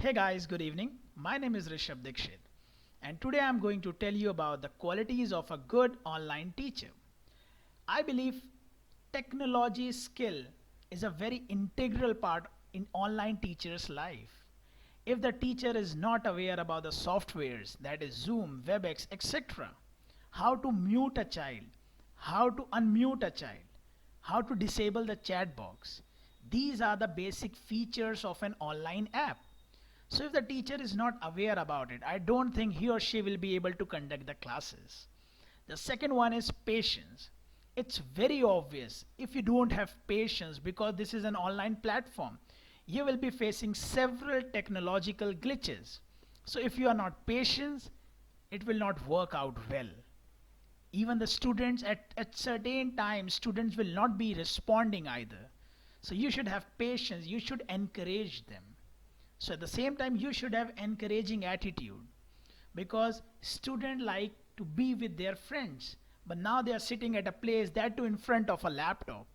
Hey guys, good evening. My name is Rishabh Dikshit, and today I'm going to tell you about the qualities of a good online teacher. I believe technology skill is a very integral part in online teacher's life. If the teacher is not aware about the softwares, that is Zoom, WebEx, etc., how to mute a child, how to unmute a child, how to disable the chat box, these are the basic features of an online app. So if the teacher is not aware about it, I don't think he or she will be able to conduct the classes. The second one is patience. It's very obvious if you don't have patience because this is an online platform, you will be facing several technological glitches. So if you are not patient, it will not work out well. Even the students at certain times, students will not be responding either. So you should have patience, you should encourage them. So at the same time, you should have encouraging attitude because students like to be with their friends, but now they are sitting at a place that too in front of a laptop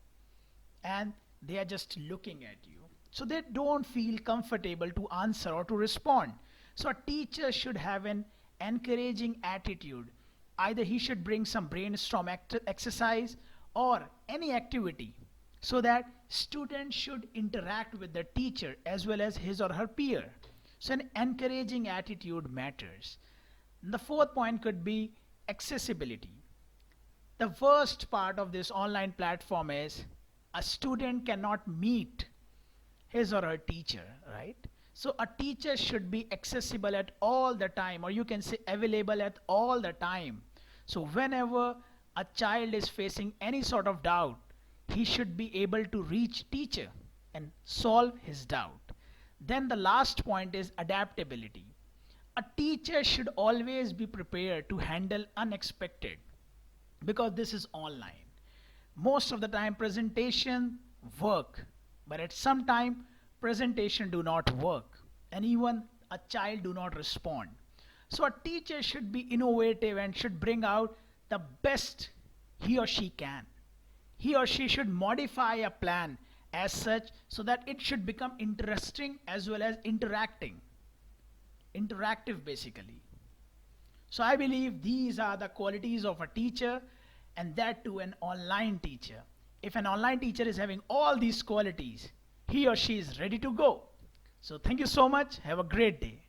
and they are just looking at you. So they don't feel comfortable to answer or to respond. So a teacher should have an encouraging attitude. Either he should bring some brainstorm exercise or any activity so that students should interact with the teacher as well as his or her peer. So an encouraging attitude matters. And the fourth point could be accessibility. The worst part of this online platform is a student cannot meet his or her teacher, right? So a teacher should be accessible at all the time, or you can say available at all the time. So whenever a child is facing any sort of doubt, he should be able to reach teacher and solve his doubt. Then the last point is adaptability. A teacher should always be prepared to handle unexpected because this is online. Most of the time presentation work, but at some time presentation do not work and even a child do not respond. So a teacher should be innovative and should bring out the best he or she can. He or she should modify a plan as such so that it should become interesting as well as interactive basically. So I believe these are the qualities of a teacher, and that too an online teacher. If an online teacher is having all these qualities, he or she is ready to go. So thank you so much. Have a great day.